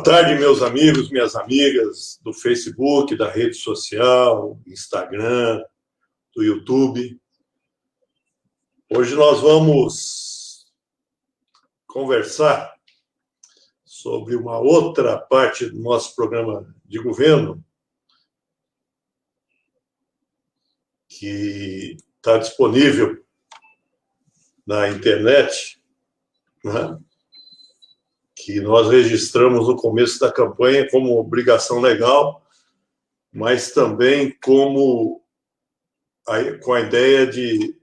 tarde, meus amigos, minhas amigas do Facebook, da rede social, Instagram, do YouTube. Hoje nós vamos conversar sobre uma outra parte do nosso programa de governo que está disponível na internet, né? Que nós registramos no começo da campanha como obrigação legal, mas também com a ideia de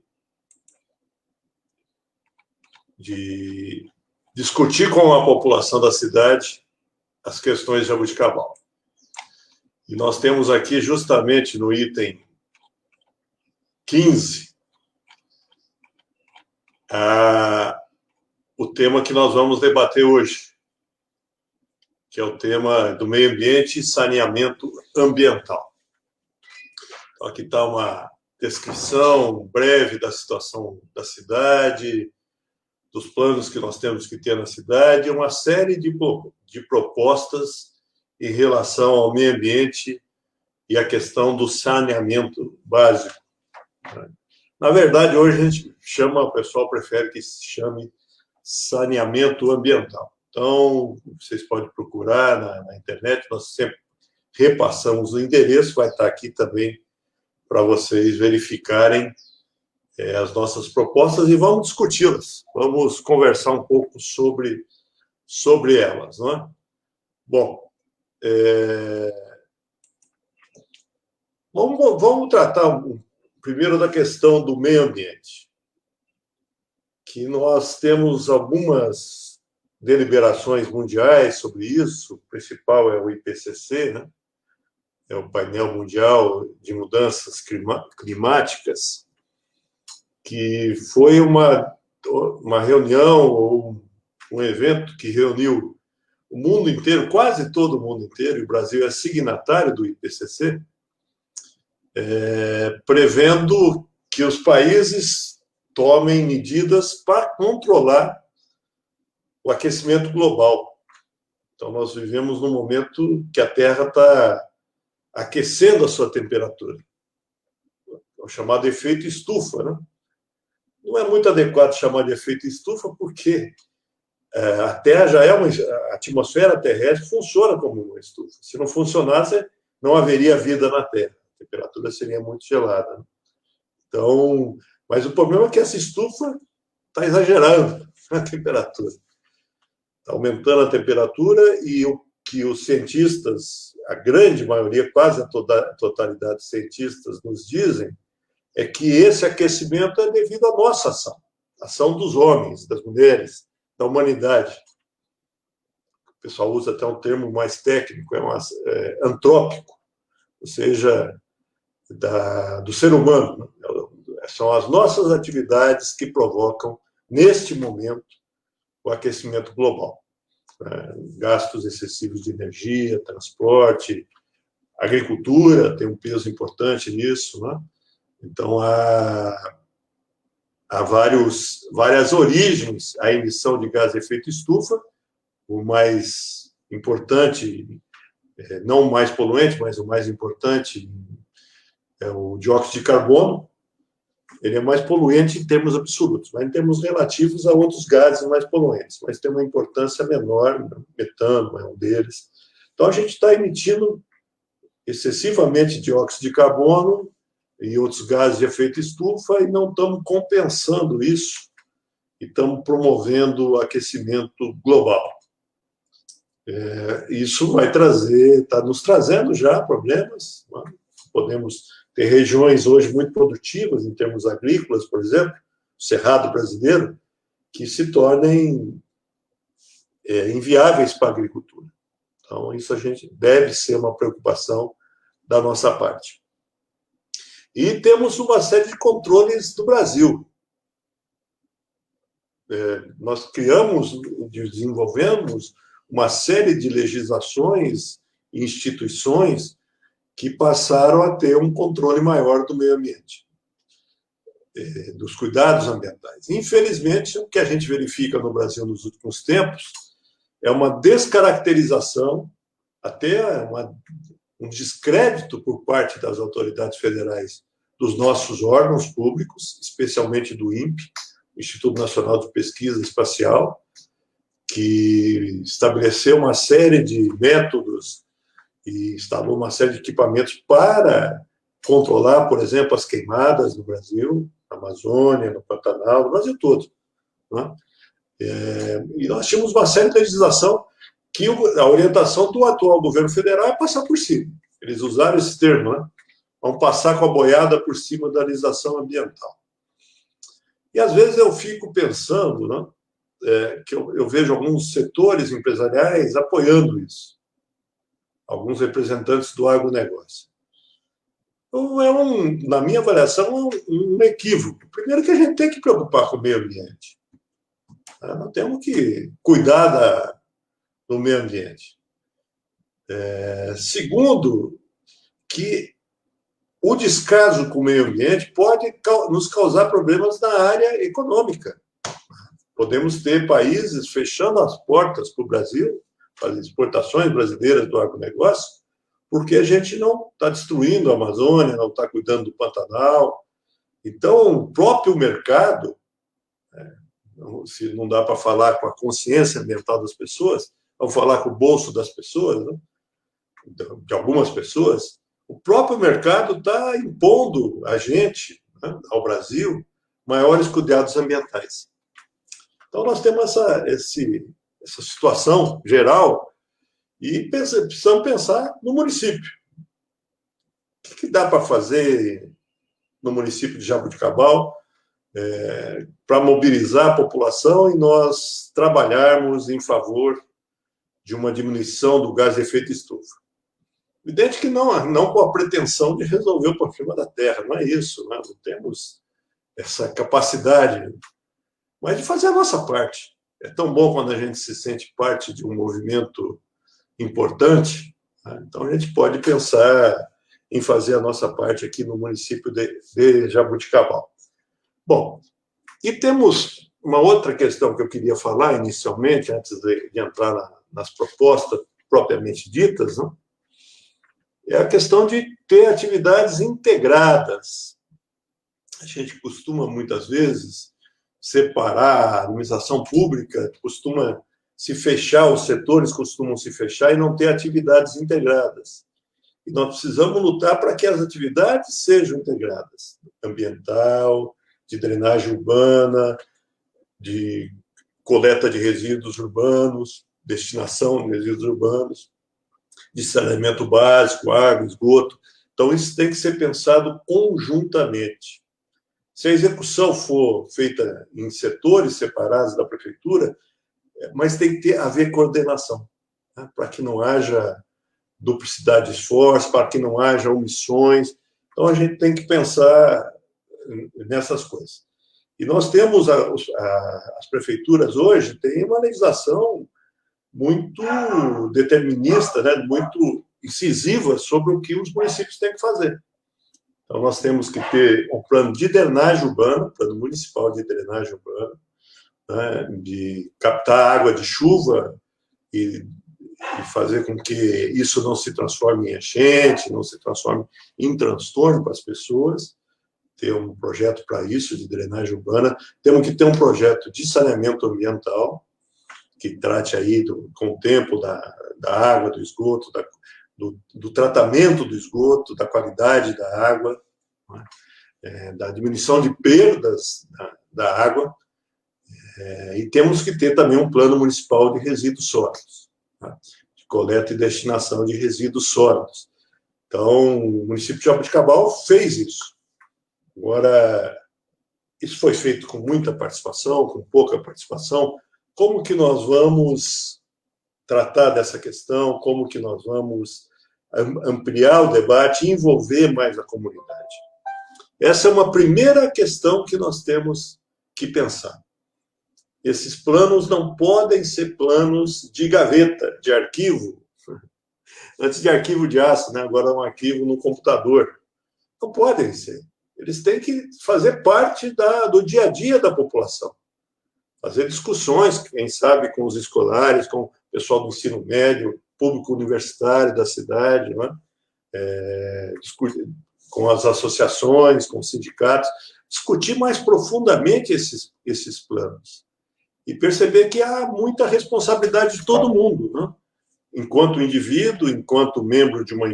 discutir com a população da cidade as questões de Jaboticabal. E nós temos aqui, justamente no item 15, o tema que nós vamos debater hoje, que é o tema do meio ambiente e saneamento ambiental. Então, aqui está uma descrição breve da situação da cidade, dos planos que nós temos que ter na cidade, uma série de propostas em relação ao meio ambiente e a questão do saneamento básico. Na verdade, hoje a gente chama, o pessoal prefere que se chame saneamento ambiental. Então, vocês podem procurar na internet, nós sempre repassamos o endereço, vai estar aqui também para vocês verificarem as nossas propostas e vamos discuti-las, vamos conversar um pouco sobre elas, não é? Bom, vamos tratar primeiro da questão do meio ambiente, que nós temos algumas deliberações mundiais sobre isso. O principal é o IPCC, né? É o Painel Mundial de Mudanças Climáticas, que foi uma reunião, ou um evento que reuniu o mundo inteiro, quase todo o mundo inteiro, e o Brasil é signatário do IPCC, prevendo que os países tomem medidas para controlar o aquecimento global. Então, nós vivemos num momento que a Terra está aquecendo a sua temperatura. É o chamado efeito estufa, né? Não é muito adequado chamar de efeito estufa, porque a Terra já a atmosfera terrestre funciona como uma estufa. Se não funcionasse, não haveria vida na Terra. A temperatura seria muito gelada, né? Então, mas o problema é que essa estufa está exagerando a temperatura. Está aumentando a temperatura e o que os cientistas, a grande maioria, quase a totalidade dos cientistas nos dizem, é que esse aquecimento é devido à nossa ação, a ação dos homens, das mulheres, da humanidade. O pessoal usa até um termo mais técnico, antrópico, ou seja, do ser humano. São as nossas atividades que provocam, neste momento, o aquecimento global. Gastos excessivos de energia, transporte, agricultura tem um peso importante nisso, né? Então, há várias origens à emissão de gás de efeito estufa. O mais importante, não o mais poluente, mas o mais importante é o dióxido de carbono. Ele é mais poluente em termos absolutos, mas em termos relativos a outros gases mais poluentes, mas tem uma importância menor, metano é um deles. Então, a gente está emitindo excessivamente dióxido de carbono e outros gases de efeito estufa e não estamos compensando isso e estamos promovendo o aquecimento global. Isso vai está nos trazendo já problemas, né? Podemos ter regiões hoje muito produtivas em termos agrícolas, por exemplo, o Cerrado brasileiro, que se tornem inviáveis para a agricultura. Então, isso deve ser uma preocupação da nossa parte. E temos uma série de controles do Brasil. Nós desenvolvemos uma série de legislações e instituições que passaram a ter um controle maior do meio ambiente, dos cuidados ambientais. Infelizmente, o que a gente verifica no Brasil nos últimos tempos é uma descaracterização, até um descrédito por parte das autoridades federais dos nossos órgãos públicos, especialmente do INPE, Instituto Nacional de Pesquisa Espacial, que estabeleceu uma série de métodos e instalou uma série de equipamentos para controlar, por exemplo, as queimadas no Brasil, na Amazônia, no Pantanal, no Brasil todo. Né? E nós tínhamos uma série de legislação que a orientação do atual governo federal é passar por cima. Eles usaram esse termo, né? Vão passar com a boiada por cima da legislação ambiental. E, às vezes, eu fico pensando, né, que eu vejo alguns setores empresariais apoiando isso. Alguns representantes do agronegócio. Então, na minha avaliação, é um equívoco. Primeiro que a gente tem que preocupar com o meio ambiente. Nós temos que cuidar do meio ambiente. Segundo, que o descaso com o meio ambiente pode nos causar problemas na área econômica. Podemos ter países fechando as portas para o Brasil, para as exportações brasileiras do agronegócio, porque a gente não está destruindo a Amazônia, não está cuidando do Pantanal. Então, o próprio mercado, se não dá para falar com a consciência ambiental das pessoas, vamos falar com o bolso das pessoas, né? De algumas pessoas, o próprio mercado está impondo a gente, né, ao Brasil, maiores cuidados ambientais. Então, nós temos essa situação geral e precisamos pensar no município. O que dá para fazer no município de Jaboticabal para mobilizar a população e nós trabalharmos em favor de uma diminuição do gás de efeito estufa? Evidente que não com a pretensão de resolver o problema da Terra, não é isso, né? Não temos essa capacidade, mas de fazer a nossa parte. É tão bom quando a gente se sente parte de um movimento importante, né? Então a gente pode pensar em fazer a nossa parte aqui no município de Jaboticabal. Bom, e temos uma outra questão que eu queria falar inicialmente, antes de entrar nas propostas propriamente ditas, né? É a questão de ter atividades integradas. A gente costuma, muitas vezes, separar a administração pública, costuma se fechar, os setores costumam se fechar e não ter atividades integradas. E nós precisamos lutar para que as atividades sejam integradas. Ambiental, de drenagem urbana, de coleta de resíduos urbanos, destinação de resíduos urbanos, de saneamento básico, água, esgoto. Então, isso tem que ser pensado conjuntamente. Se a execução for feita em setores separados da prefeitura, mas tem que haver coordenação, né, para que não haja duplicidade de esforço, para que não haja omissões. Então, a gente tem que pensar nessas coisas. E nós temos, as prefeituras hoje têm uma legislação muito determinista, né, muito incisiva sobre o que os municípios têm que fazer. Então, nós temos que ter um plano de drenagem urbana, plano municipal de drenagem urbana, né, de captar água de chuva e fazer com que isso não se transforme em enchente, não se transforme em transtorno para as pessoas. Ter um projeto para isso, de drenagem urbana. Temos que ter um projeto de saneamento ambiental, que trate aí, com o tempo, da água, do esgoto, do tratamento do esgoto, da qualidade da água, né? Da diminuição de perdas da água. E temos que ter também um plano municipal de resíduos sólidos, né? De coleta e destinação de resíduos sólidos. Então, o município de Jaboticabal fez isso. Agora, isso foi feito com muita participação, com pouca participação. Como que nós vamos tratar dessa questão? Como que nós vamos ampliar o debate e envolver mais a comunidade? Essa é uma primeira questão que nós temos que pensar. Esses planos não podem ser planos de gaveta, de arquivo. Antes de arquivo de aço, né? Agora é um arquivo no computador. Não podem ser. Eles têm que fazer parte do dia a dia da população. Fazer discussões, quem sabe, com os escolares, com pessoal do ensino médio, público universitário da cidade, não é? Com as associações, com os sindicatos, discutir mais profundamente esses planos e perceber que há muita responsabilidade de todo mundo, né? Enquanto indivíduo, enquanto membro de uma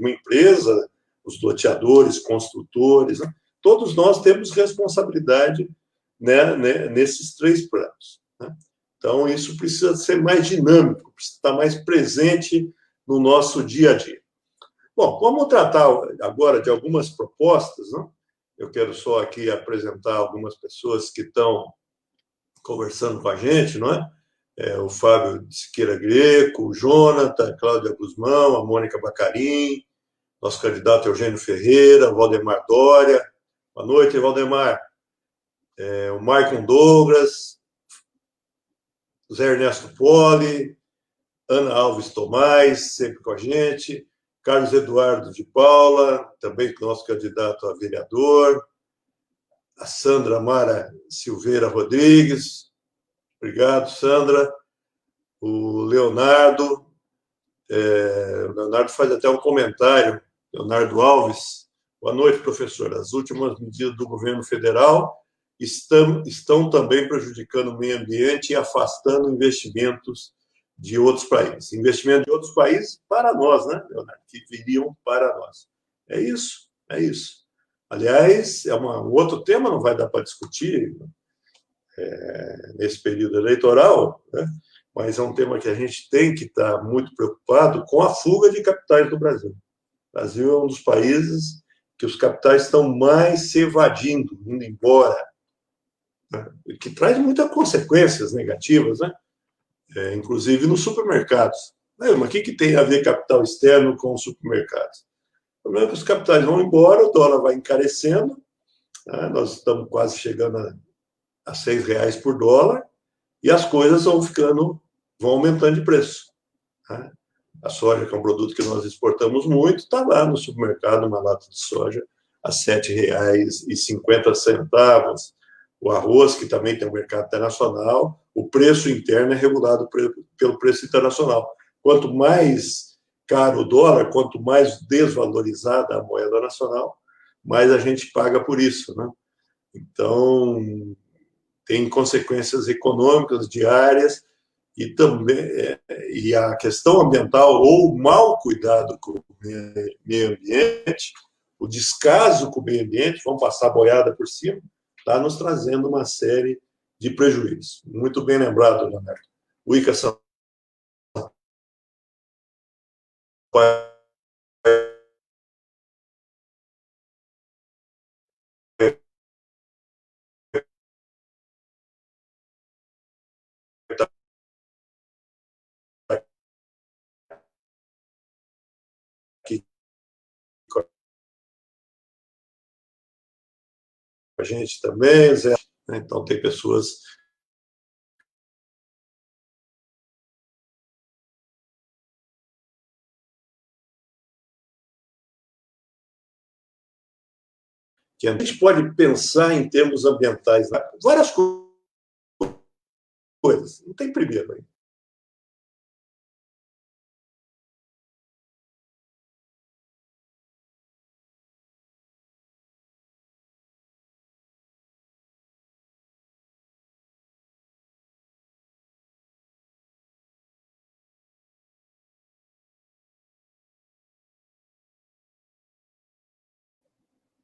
empresa, os loteadores, construtores, né? Todos nós temos responsabilidade, né, nesses 3 planos, né? Então, isso precisa ser mais dinâmico, precisa estar mais presente no nosso dia a dia. Bom, vamos tratar agora de algumas propostas, né? Eu quero só aqui apresentar algumas pessoas que estão conversando com a gente, não é? O Fábio de Siqueira Greco, o Jonathan, a Cláudia Guzmão, a Mônica Bacarim, nosso candidato Eugênio Ferreira, o Valdemar Dória. Boa noite, Valdemar. O Maicon Douglas, José Ernesto Poli, Ana Alves Tomás, sempre com a gente, Carlos Eduardo de Paula, também nosso candidato a vereador, a Sandra Mara Silveira Rodrigues, obrigado, Sandra, o Leonardo faz até um comentário, Leonardo Alves, boa noite, professor, as últimas medidas do governo federal estão também prejudicando o meio ambiente e afastando investimentos de outros países. Investimento de outros países para nós, né, Leonardo? Que viriam para nós. É isso, é isso. Aliás, um outro tema, não vai dar para discutir nesse período eleitoral, né? Mas é um tema que a gente tem que estar muito preocupado com a fuga de capitais do Brasil. O Brasil é um dos países que os capitais estão mais se evadindo, indo embora, né? Que traz muitas consequências negativas, né? Inclusive nos supermercados. Mas o que tem a ver capital externo com os supermercados? O problema é que os capitais vão embora, o dólar vai encarecendo, né? Nós estamos quase chegando a R$ 6 por dólar, e as coisas vão aumentando de preço, né? A soja, que é um produto que nós exportamos muito, está lá no supermercado, uma lata de soja, a R$ 7,50. O arroz, que também tem um mercado internacional, o preço interno é regulado pelo preço internacional. Quanto mais caro o dólar, quanto mais desvalorizada a moeda nacional, mais a gente paga por isso, né? Então, tem consequências econômicas diárias e também e a questão ambiental ou o mau cuidado com o meio ambiente, o descaso com o meio ambiente, vamos passar a boiada por cima, está nos trazendo uma série de prejuízos. Muito bem lembrado, Leonardo. O Ica Sampaio está aqui com a gente também, Zé. Então, tem pessoas que a gente pode pensar em termos ambientais, várias coisas. Não tem primeiro aí.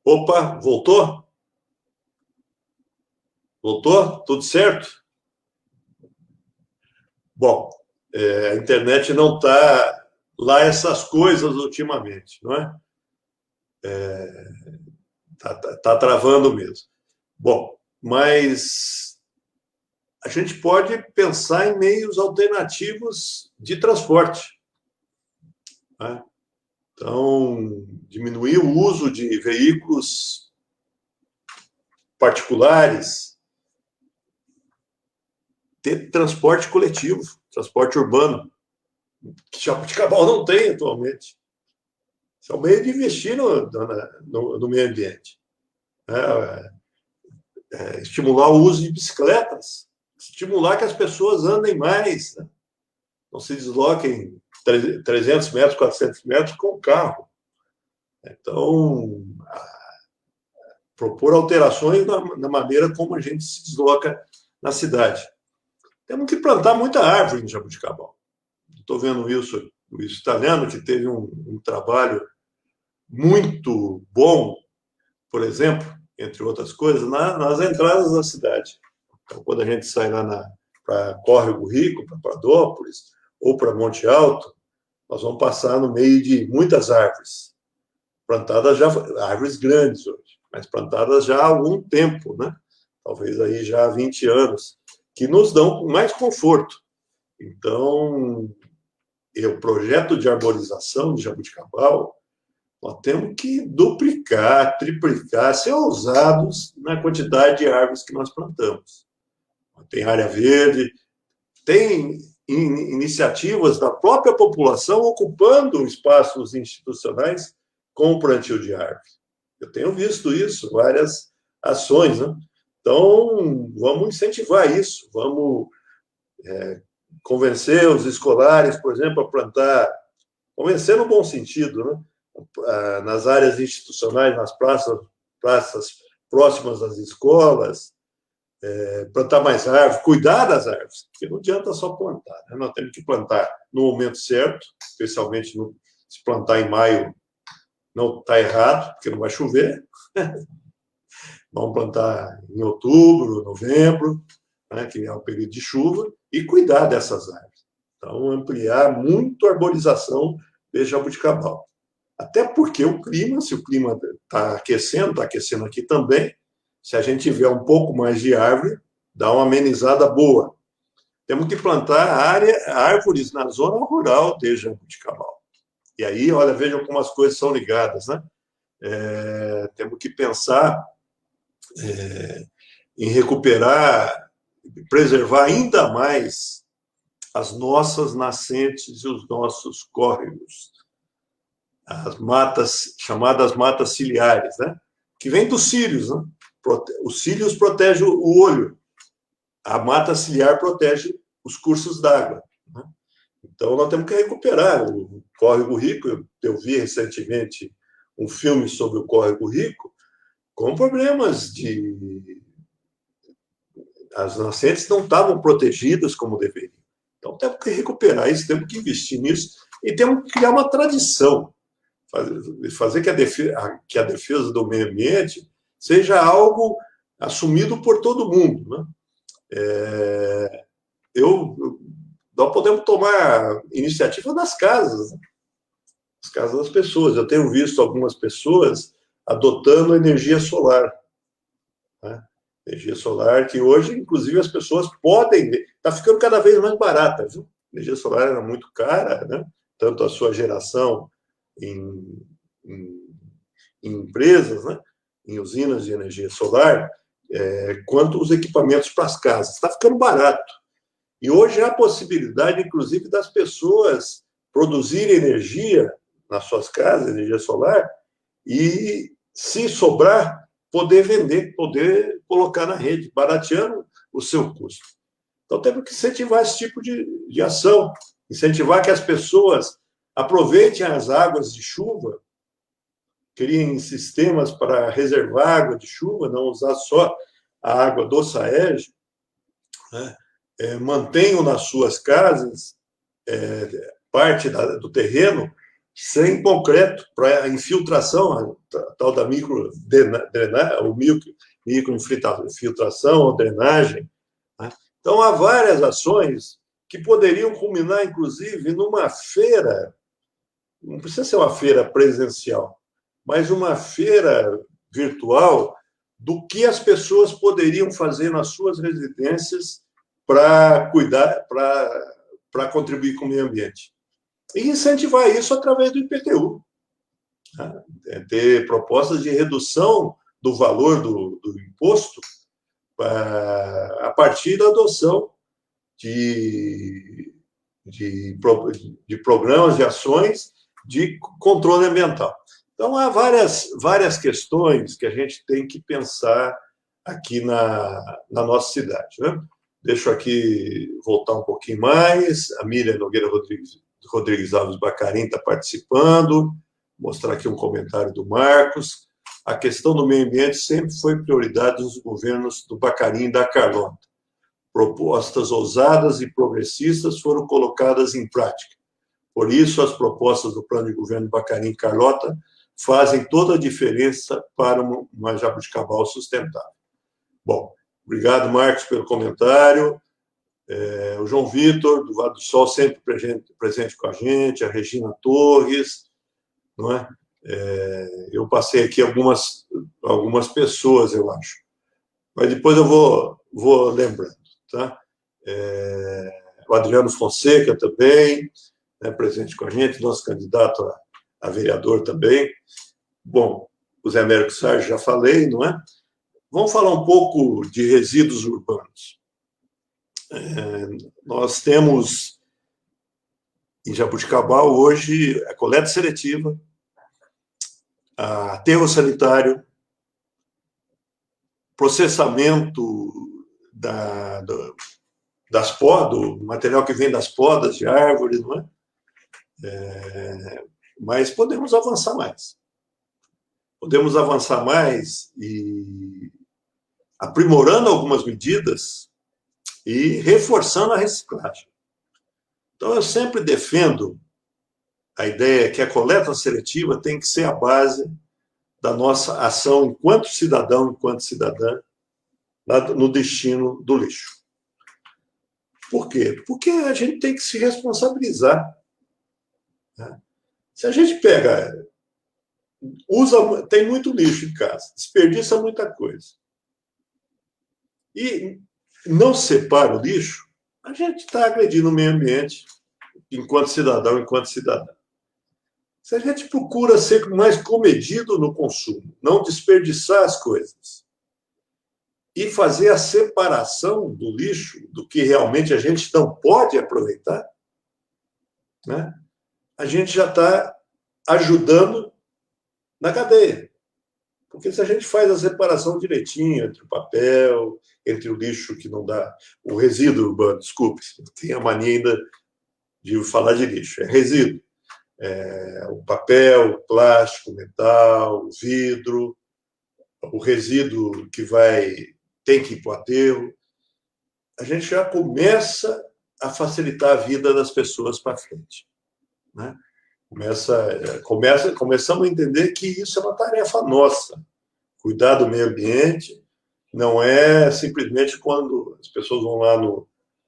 Opa, voltou? Voltou? Tudo certo? Bom, a internet não está lá essas coisas ultimamente, não é? Tá travando mesmo. Bom, mas a gente pode pensar em meios alternativos de transporte, né? Então, diminuir o uso de veículos particulares, ter transporte coletivo, transporte urbano, que Jaboticabal não tem atualmente. Isso é um meio de investir no meio ambiente. Estimular o uso de bicicletas, estimular que as pessoas andem mais, né? não se desloquem 300 metros, 400 metros com o carro. Então, propor alterações na maneira como a gente se desloca na cidade. Temos que plantar muita árvore em Jaboticabal. Estou vendo o Luiz Italiano, que teve um trabalho muito bom, por exemplo, entre outras coisas, nas entradas da cidade. Então, quando a gente sai lá para Córrego Rico, para Pradópolis, ou para Monte Alto, nós vamos passar no meio de muitas árvores, plantadas já, árvores grandes hoje, mas plantadas já há algum tempo, né? Talvez aí já há 20 anos, que nos dão mais conforto. Então, o projeto de arborização de Jaboticabal, nós temos que duplicar, triplicar, ser ousados na quantidade de árvores que nós plantamos. Tem área verde, tem iniciativas da própria população ocupando espaços institucionais com o plantio de árvores. Eu tenho visto isso, várias ações, né? Então, vamos incentivar isso, vamos convencer os escolares, por exemplo, a plantar, convencer no bom sentido, né? Nas áreas institucionais, nas praças próximas às escolas, plantar mais árvores, cuidar das árvores, porque não adianta só plantar, né? Nós temos que plantar no momento certo, especialmente se plantar em maio, não está errado, porque não vai chover. Vamos plantar em outubro, novembro, né, que é o período de chuva, e cuidar dessas árvores. Então, ampliar muito a arborização de Jaboticabal. Até porque o clima, se o clima está aquecendo aqui também, se a gente tiver um pouco mais de árvore, dá uma amenizada boa. Temos que plantar árvores na zona rural de Jaboticabal. E aí, olha, vejam como as coisas são ligadas, né? Temos que pensar em recuperar, preservar ainda mais as nossas nascentes e os nossos córregos, as matas, chamadas matas ciliares, né? Que vem dos cílios, né? Os cílios protegem o olho, a mata ciliar protege os cursos d'água, né? Então, nós temos que recuperar o Córrego Rico. Eu vi recentemente um filme sobre o Córrego Rico, com problemas as nascentes não estavam protegidas como deveriam. Então, temos que recuperar isso, temos que investir nisso e temos que criar uma tradição, fazer que a defesa do meio ambiente seja algo assumido por todo mundo, né? Nós podemos tomar iniciativa nas casas, né? Nas casas das pessoas. Eu tenho visto algumas pessoas adotando energia solar, né? Energia solar que hoje, inclusive, as pessoas podem... Está ficando cada vez mais barata, viu? A energia solar era muito cara, né? Tanto a sua geração em empresas, né? Em usinas de energia solar, quanto os equipamentos para as casas. Está ficando barato. E hoje há a possibilidade, inclusive, das pessoas produzirem energia nas suas casas, energia solar, e, se sobrar, poder vender, poder colocar na rede, barateando o seu custo. Então, temos que incentivar esse tipo de ação, incentivar que as pessoas aproveitem as águas de chuva, criem sistemas para reservar água de chuva, não usar só a água do SAEG, né? Mantenham nas suas casas parte do terreno sem concreto para infiltração, a tal da microdrenagem, ou microinfiltração ou drenagem, né? Então, há várias ações que poderiam culminar, inclusive, numa feira, não precisa ser uma feira presencial, mas uma feira virtual do que as pessoas poderiam fazer nas suas residências para cuidar, para contribuir com o meio ambiente. E incentivar isso através do IPTU. Né? Ter propostas de redução do valor do imposto a partir da adoção de programas, de ações de controle ambiental. Então, há várias questões que a gente tem que pensar aqui na nossa cidade, né? Deixo aqui voltar um pouquinho mais. A Miriam Nogueira Rodrigues Alves Bacarim está participando. Mostrar aqui um comentário do Marcos. A questão do meio ambiente sempre foi prioridade dos governos do Bacarim e da Carlota. Propostas ousadas e progressistas foram colocadas em prática. Por isso, as propostas do plano de governo do Bacarim e Carlota fazem toda a diferença para uma Jabuticabal sustentável. Bom, obrigado, Marcos, pelo comentário. O João Vitor, do Vale do Sol, sempre presente com a gente, a Regina Torres, não é? Eu passei aqui algumas pessoas, eu acho, mas depois eu vou lembrando, tá? O Adriano Fonseca também, né, presente com a gente, nosso candidato a vereador também. Bom, o Zé Américo Sargent já falei, não é? Vamos falar um pouco de resíduos urbanos. Nós temos em Jabuticabal hoje a coleta seletiva, aterro sanitário, processamento do material que vem das podas de árvores, não é? Mas podemos avançar mais. Podemos avançar mais e aprimorando algumas medidas e reforçando a reciclagem. Então, eu sempre defendo a ideia que a coleta seletiva tem que ser a base da nossa ação enquanto cidadão, enquanto cidadã, no destino do lixo. Por quê? Porque a gente tem que se responsabilizar. Se a gente tem muito lixo em casa, desperdiça muita coisa, e não separa o lixo, a gente está agredindo o meio ambiente enquanto cidadão, enquanto cidadã. Se a gente procura ser mais comedido no consumo, não desperdiçar as coisas, e fazer a separação do lixo, do que realmente a gente não pode aproveitar, né? A gente já está ajudando na cadeia. Porque se a gente faz a separação direitinho entre o papel, entre o lixo que não dá, o resíduo urbano, desculpe, tem a mania ainda de falar de lixo, é resíduo. O papel, o plástico, o metal, o vidro, o resíduo que tem que ir para o aterro, a gente já começa a facilitar a vida das pessoas para frente, né? Começamos a entender que isso é uma tarefa nossa. Cuidar do meio ambiente não é simplesmente quando as pessoas vão lá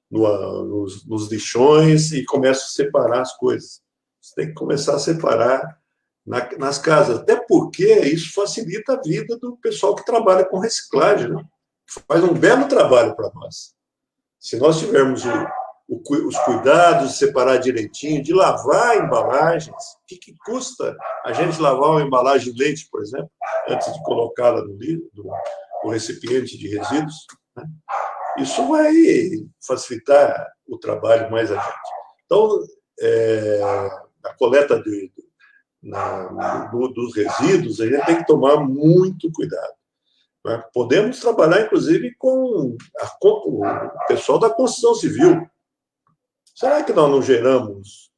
nos lixões e começam a separar as coisas. Você tem que começar a separar nas casas, até porque isso facilita a vida do pessoal que trabalha com reciclagem, né? Faz um belo trabalho para nós. Se nós tivermos os cuidados de separar direitinho, de lavar embalagens, o que custa a gente lavar uma embalagem de leite, por exemplo, antes de colocá-la no recipiente de resíduos, né? Isso vai facilitar o trabalho mais adiante. Então, a coleta dos resíduos, a gente tem que tomar muito cuidado. Né? Podemos trabalhar, inclusive, com o pessoal da construção civil. Será que nós não geramos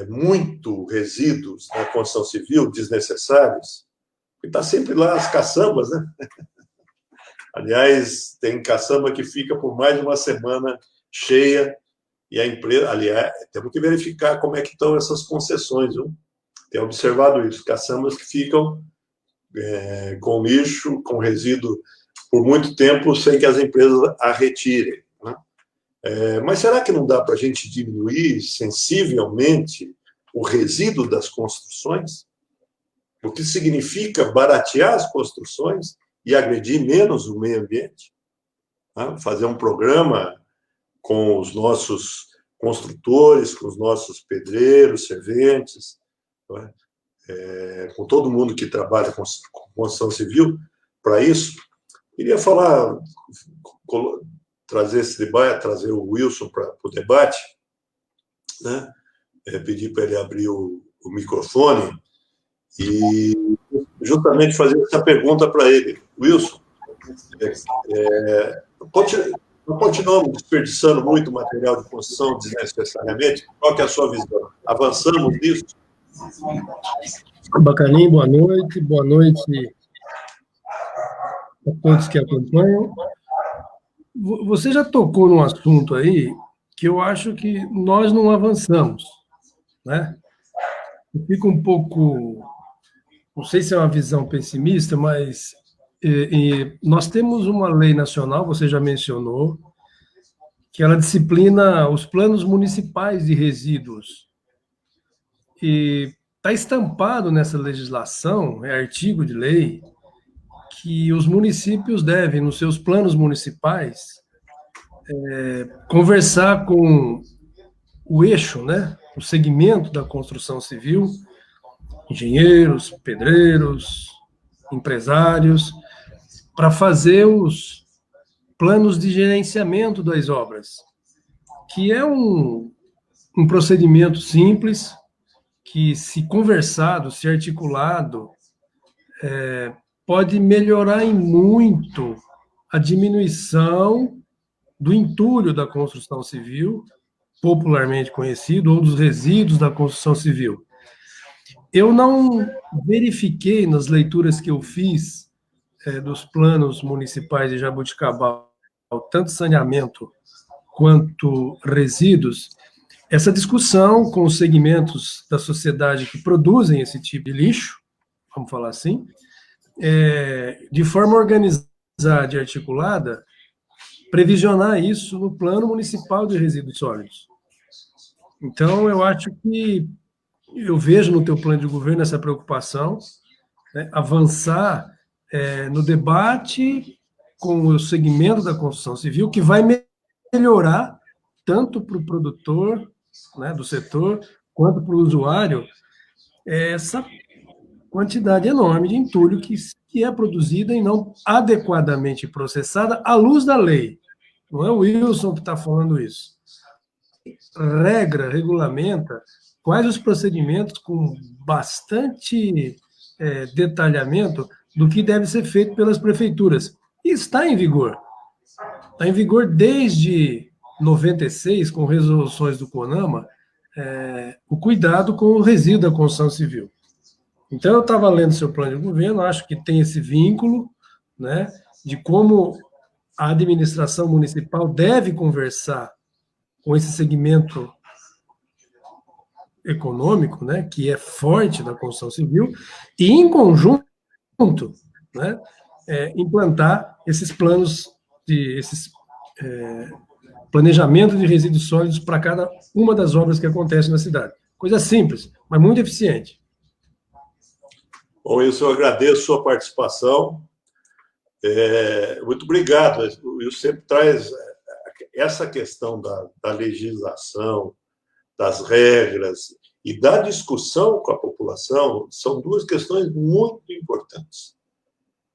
muito resíduos na construção civil, desnecessários? Porque está sempre lá as caçambas, né? Aliás, tem caçamba que fica por mais de uma semana cheia, e a empresa, aliás, temos que verificar como é que estão essas concessões, viu? Tenho observado isso, caçambas que ficam com lixo, com resíduo, por muito tempo, sem que as empresas a retirem, né? Mas será que não dá para a gente diminuir sensivelmente o resíduo das construções? O que significa baratear as construções e agredir menos o meio ambiente? Fazer um programa com os nossos construtores, com os nossos pedreiros, serventes, com todo mundo que trabalha com construção civil, para isso. Queria trazer esse debate, trazer o Wilson para o debate, né? Pedir para ele abrir o microfone e justamente fazer essa pergunta para ele. Wilson, Nós continuamos desperdiçando muito material de construção desnecessariamente. Qual que é a sua visão? Avançamos nisso? Bacaninho, boa noite a todos que acompanham. Você já tocou num assunto aí que eu acho que nós não avançamos, né? Eu fico um pouco, não sei se é uma visão pessimista, mas nós temos uma lei nacional, você já mencionou, que ela disciplina os planos municipais de resíduos. E está estampado nessa legislação, é artigo de lei, que os municípios devem, nos seus planos municipais, conversar com o eixo, né, o segmento da construção civil, engenheiros, pedreiros, empresários, para fazer os planos de gerenciamento das obras, que é um procedimento simples, que, se conversado, se articulado, pode melhorar em muito a diminuição do entulho da construção civil, popularmente conhecido, ou dos resíduos da construção civil. Eu não verifiquei nas leituras que eu fiz dos planos municipais de Jaboticabal, tanto saneamento quanto resíduos, essa discussão com os segmentos da sociedade que produzem esse tipo de lixo, vamos falar assim, de forma organizada e articulada, previsionar isso no Plano Municipal de Resíduos Sólidos. Então, eu acho que eu vejo no teu plano de governo essa preocupação, né, avançar no debate com o segmento da construção civil, que vai melhorar tanto para o produtor, né, do setor, quanto para o usuário, essa quantidade enorme de entulho que é produzida e não adequadamente processada à luz da lei. Não é o Wilson que está falando isso. Regulamenta quais os procedimentos com bastante detalhamento do que deve ser feito pelas prefeituras. E está em vigor. Está em vigor desde 96, com resoluções do CONAMA, o cuidado com o resíduo da construção civil. Então, eu estava lendo seu plano de governo, acho que tem esse vínculo, né, de como a administração municipal deve conversar com esse segmento econômico, né, que é forte da construção civil, e, em conjunto, né, implantar esses planos, planejamento de resíduos sólidos para cada uma das obras que acontecem na cidade. Coisa simples, mas muito eficiente. Bom, Wilson, eu agradeço a sua participação. Muito obrigado. O Wilson sempre traz essa questão da legislação, das regras e da discussão com a população, são duas questões muito importantes.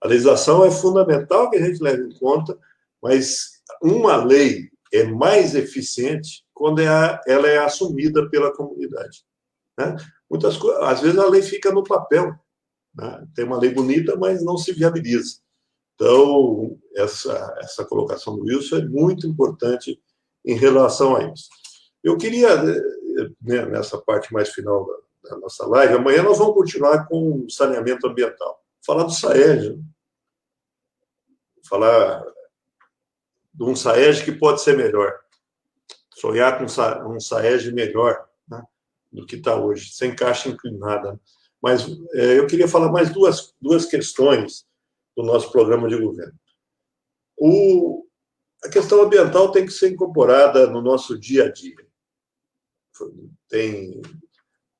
A legislação é fundamental que a gente leve em conta, mas uma lei é mais eficiente quando ela é assumida pela comunidade, né? Muitas coisas, às vezes a lei fica no papel, né? Tem uma lei bonita, mas não se viabiliza. Então, essa colocação do Wilson é muito importante em relação a isso. Eu queria, né, nessa parte mais final da nossa live, amanhã nós vamos continuar com o saneamento ambiental. Falar do SAEG, falar de um SAEG que pode ser melhor. Sonhar com um SAEG melhor, né, do que está hoje, sem caixa inclinada. Mas eu queria falar mais duas questões do nosso programa de governo. A questão ambiental tem que ser incorporada no nosso dia a dia.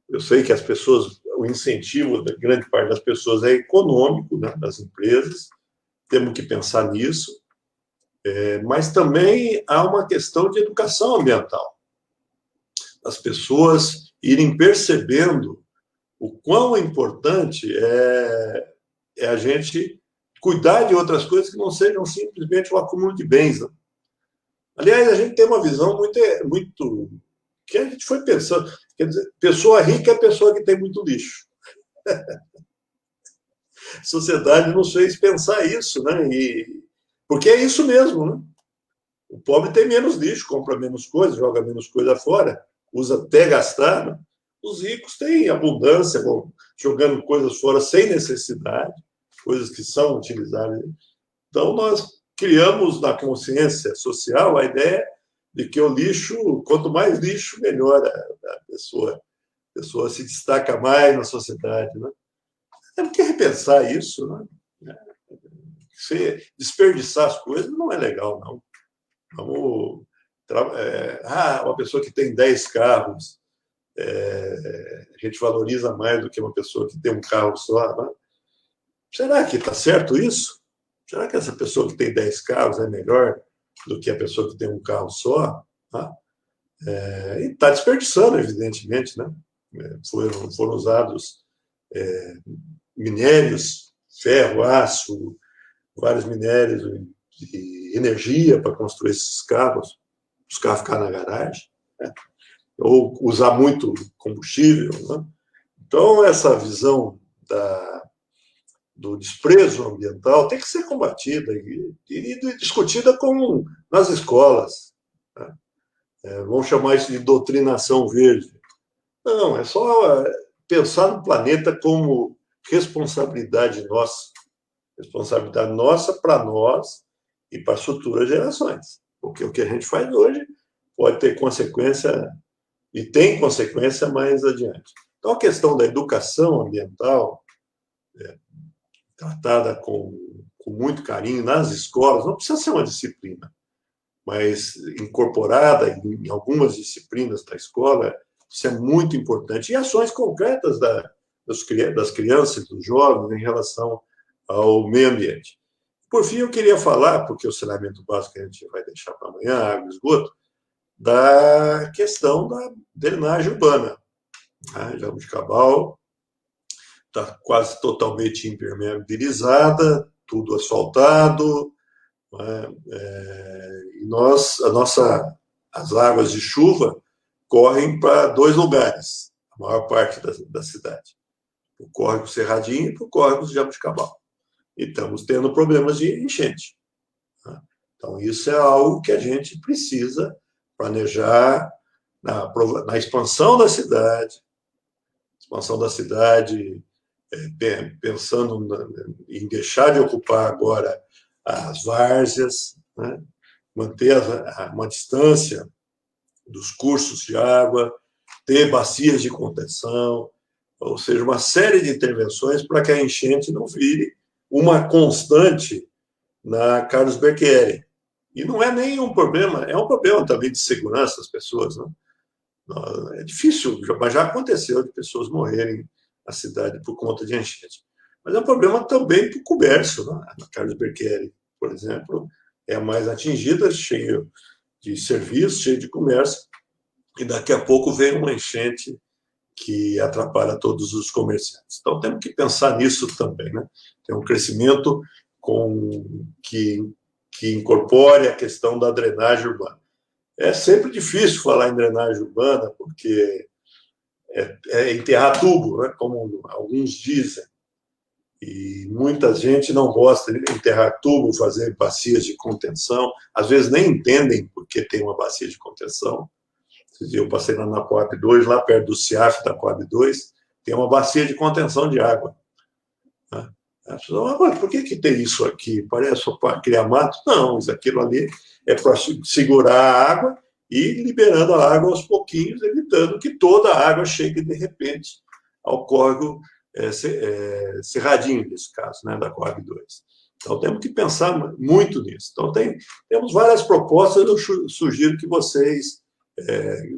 Eu sei que as pessoas, o incentivo da grande parte das pessoas é econômico, né, das empresas, temos que pensar nisso, mas também há uma questão de educação ambiental. As pessoas irem percebendo o quão importante é a gente cuidar de outras coisas que não sejam simplesmente um acúmulo de bens. Né? Aliás, a gente tem uma visão muito que a gente foi pensando. Quer dizer, pessoa rica é a pessoa que tem muito lixo. A sociedade nos fez pensar isso, né? Porque é isso mesmo, né? O pobre tem menos lixo, compra menos coisa, joga menos coisa fora, usa até gastar. Né? Os ricos têm abundância, vão jogando coisas fora sem necessidade, coisas que são utilizáveis. Então, nós criamos na consciência social a ideia de que o lixo, quanto mais lixo, melhor a pessoa se destaca mais na sociedade. Né? Temos que repensar isso. Né? Se desperdiçar as coisas não é legal, não. Vamos, uma pessoa que tem 10 carros, a gente valoriza mais do que uma pessoa que tem um carro só. Né? Será que está certo isso? Será que essa pessoa que tem 10 carros é melhor do que a pessoa que tem um carro só? Né? E está desperdiçando, evidentemente. Né? Foram usados minérios, ferro, aço, vários minérios de energia para construir esses carros, os carros ficar na garagem, né? Ou usar muito combustível. Né? Então, essa visão do desprezo ambiental tem que ser combatida e discutida nas escolas. Né? Vamos chamar isso de doutrinação verde. Não, é só pensar no planeta como responsabilidade nossa para nós e para as futuras gerações. Porque o que a gente faz hoje pode ter consequência, e tem consequência mais adiante. Então, a questão da educação ambiental, tratada com muito carinho nas escolas, não precisa ser uma disciplina, mas incorporada em algumas disciplinas da escola, isso é muito importante. E ações concretas das crianças, dos jovens, em relação ao meio ambiente. Por fim, eu queria falar, porque o saneamento básico a gente vai deixar para amanhã, água e esgoto, da questão da drenagem urbana. Jabuticabal está quase totalmente impermeabilizada, tudo asfaltado, né? E as águas de chuva correm para 2 lugares, a maior parte da cidade. O córrego Cerradinho e o córrego Jabuticabal. E estamos tendo problemas de enchente. Né? Então, isso é algo que a gente precisa planejar na expansão da cidade, pensando em deixar de ocupar agora as várzeas, né? Manter uma distância dos cursos de água, ter bacias de contenção, ou seja, uma série de intervenções para que a enchente não vire uma constante na Carlos Becchieri. E não é nenhum problema, é um problema também de segurança das pessoas. Né? É difícil, mas já aconteceu de pessoas morrerem na cidade por conta de enchente. Mas é um problema também para o comércio. Né? Na Carlos Becchieri, por exemplo, é a mais atingida, cheio de serviços, cheio de comércio, e daqui a pouco vem uma enchente que atrapalha todos os comerciantes. Então, temos que pensar nisso também. Né? Tem um crescimento que incorpore a questão da drenagem urbana. É sempre difícil falar em drenagem urbana, porque é enterrar tubo, né? Como alguns dizem. E muita gente não gosta de enterrar tubo, fazer bacias de contenção. Às vezes nem entendem por que tem uma bacia de contenção. Eu passei lá na Coab 2, lá perto do CIAF da Coab 2, tem uma bacia de contenção de água. Né? As pessoas falam, por que tem isso aqui? Parece só para criar mato? Não, aquilo ali é para segurar a água e liberando a água aos pouquinhos, evitando que toda a água chegue de repente ao córrego Cerradinho, nesse caso, né, da Coab 2. Então, temos que pensar muito nisso. Então, temos várias propostas, eu sugiro que vocês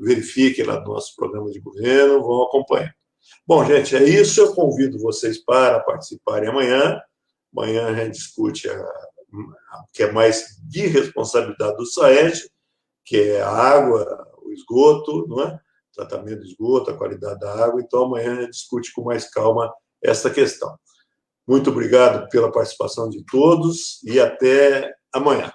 verifiquem lá no nosso programa de governo, vão acompanhar. Bom, gente, é isso. Eu convido vocês para participarem amanhã. Amanhã a gente discute o que é mais de responsabilidade do SAED, que é a água, o esgoto, não é? Tratamento de esgoto, a qualidade da água. Então, amanhã a gente discute com mais calma esta questão. Muito obrigado pela participação de todos e até amanhã.